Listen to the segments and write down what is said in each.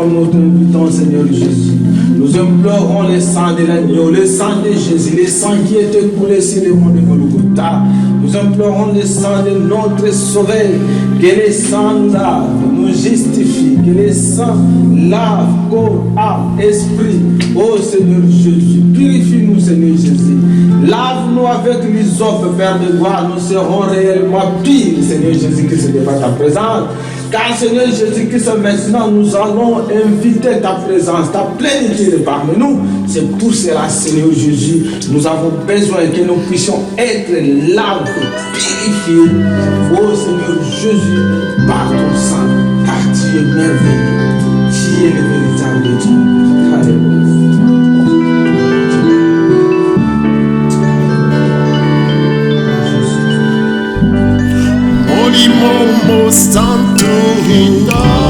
nous t'invitons, Seigneur Jésus. Nous implorons le sang de l'agneau, le sang de Jésus, le sang qui était coulé sur le mont de Golgotha. Nous implorons le sang de notre Sauveur, que le sang nous lave, nous justifie, que le sang lave corps, âme, esprit. Oh Seigneur Jésus, purifie-nous, Seigneur Jésus. Lave-nous avec l'hysope, Père de gloire, nous serons réellement pires, Seigneur Jésus, que ce n'est pas ta présence. Car Seigneur Jésus-Christ, maintenant nous allons inviter ta présence, ta plénitude parmi nous. C'est pour cela, Seigneur Jésus, nous avons besoin que nous puissions être lavés, purifiés. Oh Seigneur Jésus, par ton sang, car tu es merveilleux, tu es le véritable Dieu. Alléluia. Momo Santo Hinda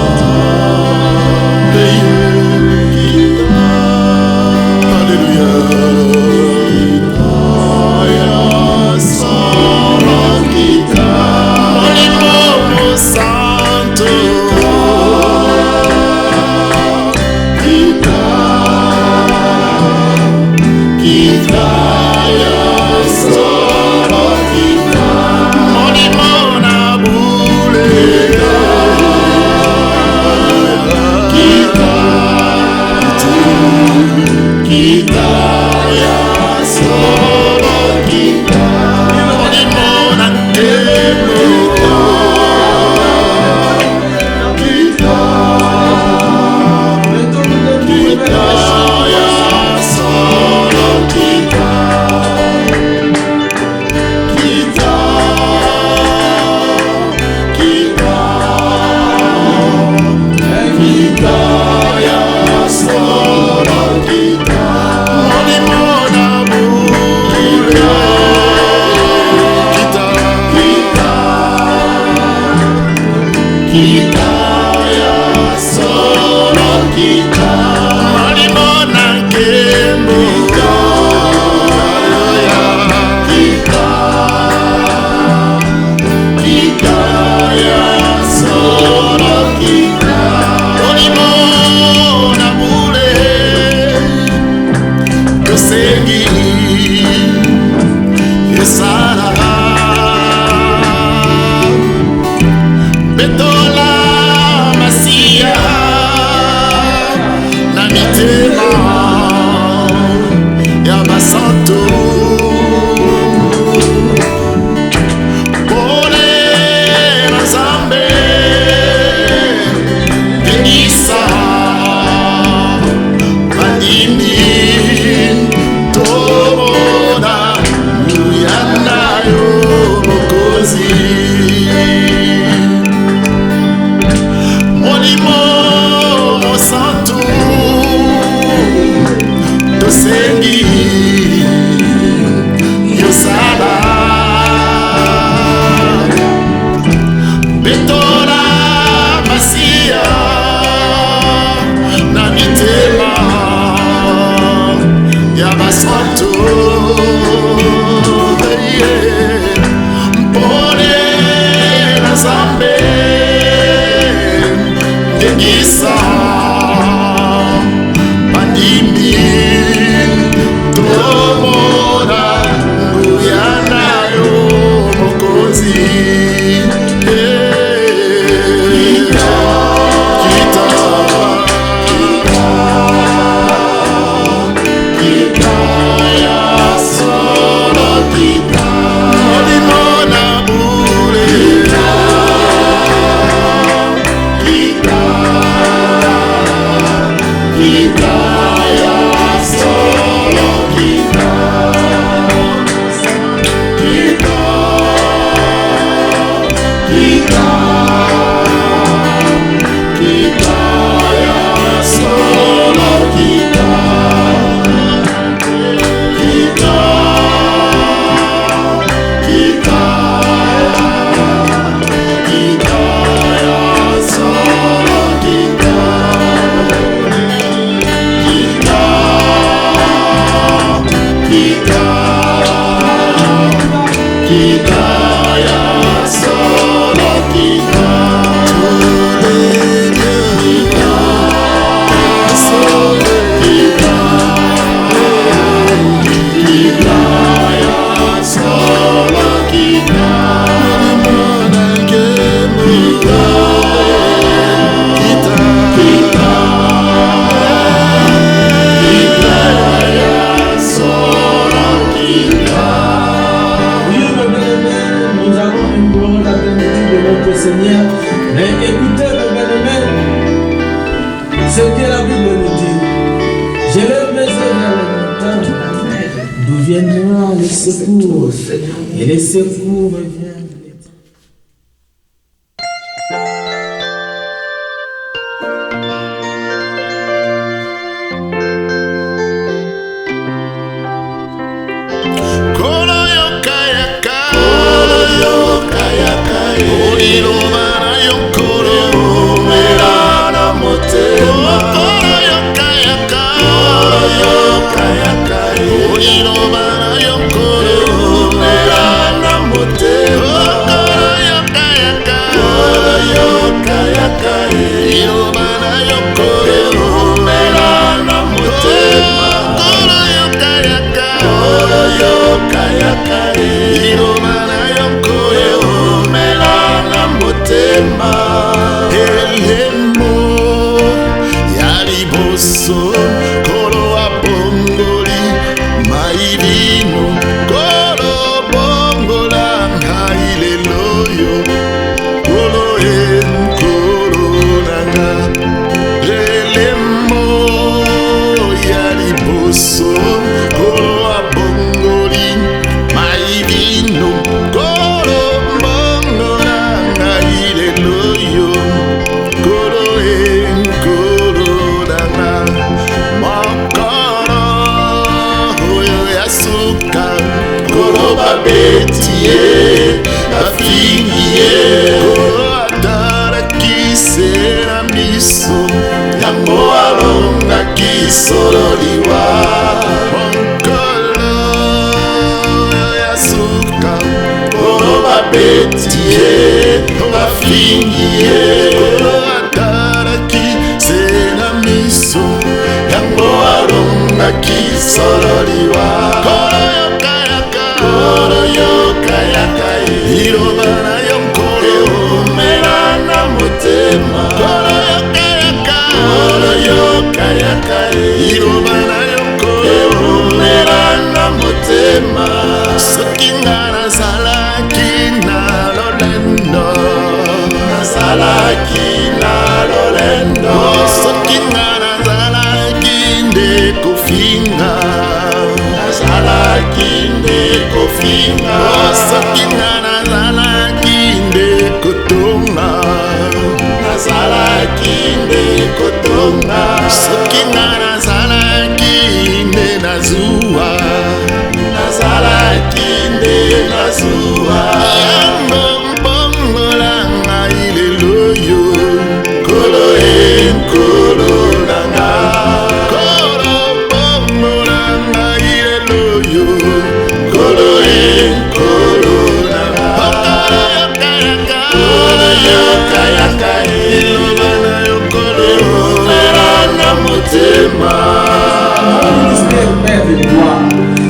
Seigneur. Mais écoutez, mes bien-aimés, ce que la Bible nous dit. Je lève mes yeux vers les montagnes, d'où viendra les secours, et les secours me viennent.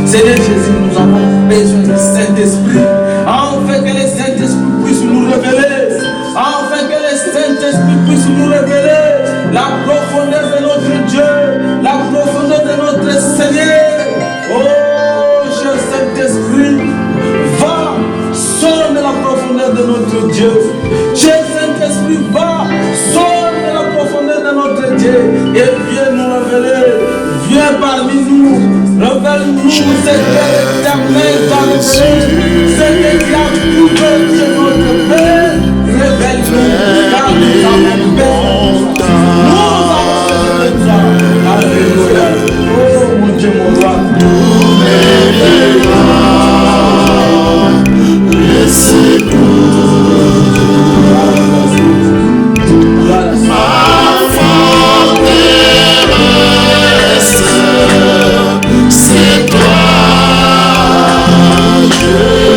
Seigneur Jésus, nous avons besoin du Saint-Esprit, afin que le Saint-Esprit puisse nous révéler, afin que le Saint-Esprit puisse nous révéler la profondeur de notre Dieu, la profondeur de notre Seigneur. Oh, cher Saint-Esprit, va, sonne la profondeur de notre Dieu. Cher Saint-Esprit, va, sonne la profondeur de notre Dieu et viens nous révéler, viens parmi nous. Révèle-nous ce que l'éternel t'a révélé, ce que tu as trouvé chez notre Père. Révèle-nous, car nous avons besoin. Nous avons besoin de toi. Alléluia. Oh mon Dieu, mon roi. C'est toi, Dieu.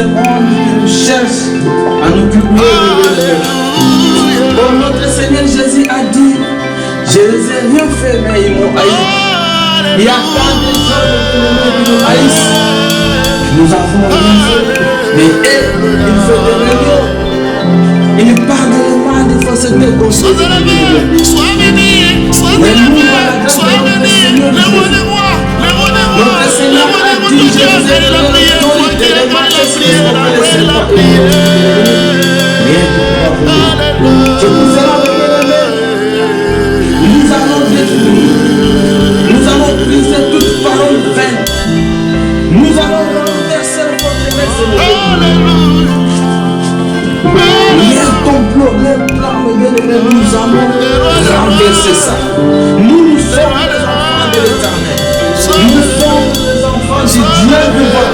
monde qui nous cherche à nous publier. Bon, notre Seigneur Jésus a dit, je les ai rien fait, mais ils m'ont haï. Il y a tant de gens qui nous haïssent. Nous avons rien fait, mais ils font des réunions. Il parle de moi de fausseté contre mais nous, à la grâce de notre Seigneur, notre Seigneur a dit, je vous ai donné l'autorité de marcher sur les serpents et les rien ne pourra vous. C'est pour cela, nous allons détruire, nous allons briser toute parole vaine, nous allons renverser le forteresse et le les complots, les plans, nous allons renverser ça. Nous sommes les enfants de l'Éternel. Nous sommes les enfants du Dieu vivant.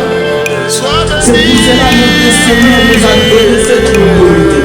C'est pour cela que notre Seigneur nous a donné cette autorité.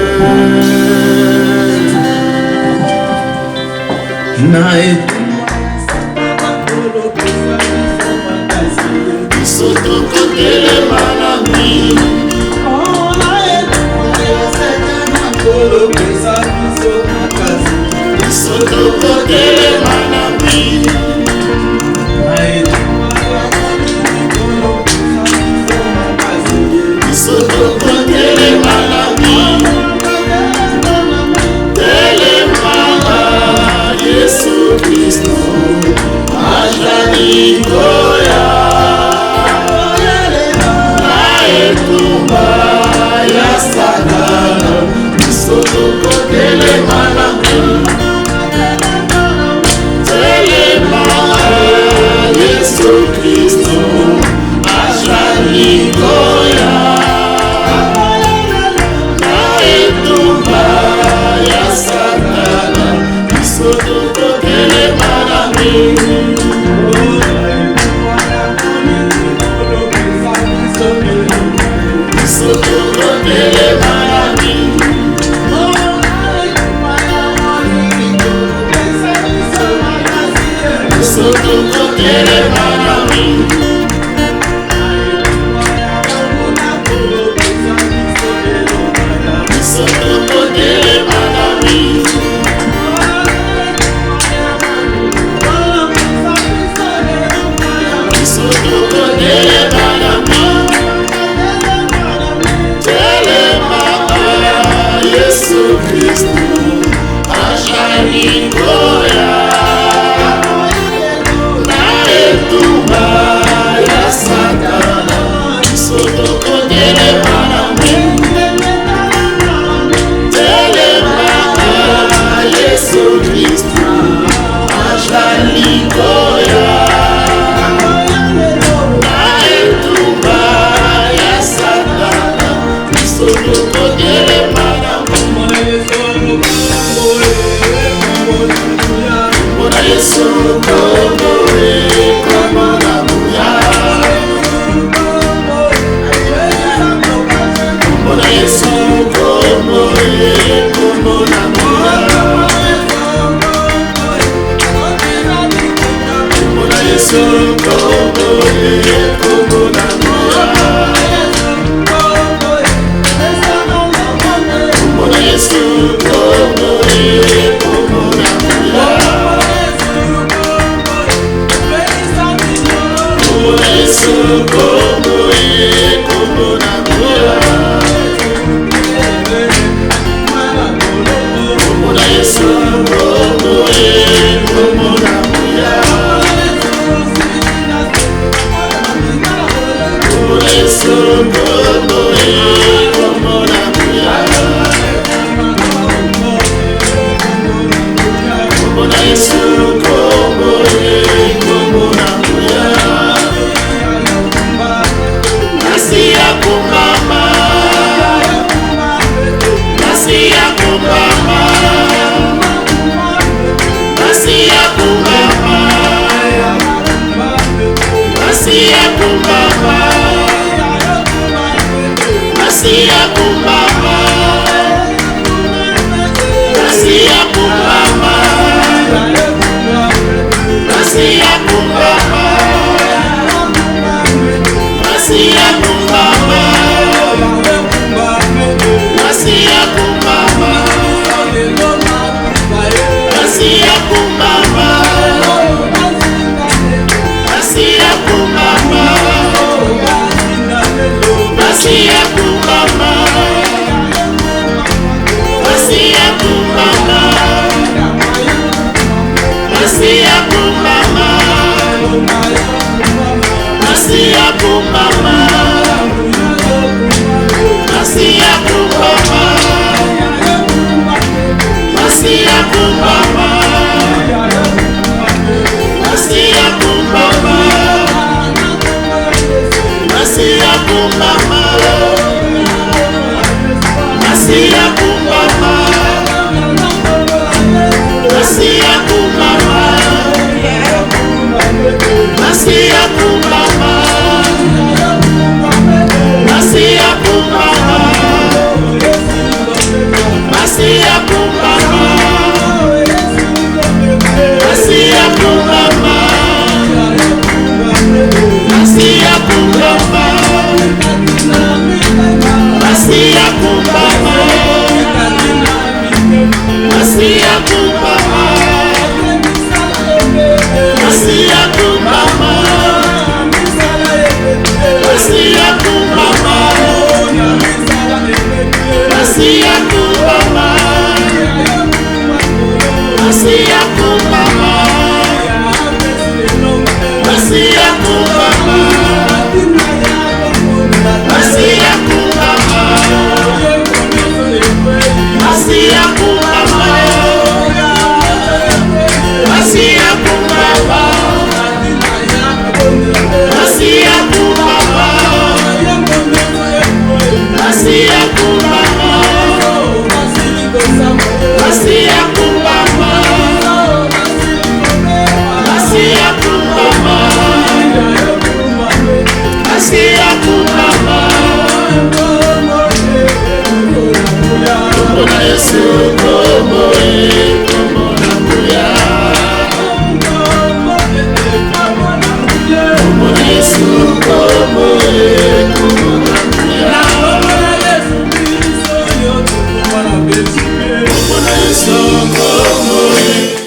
See ya.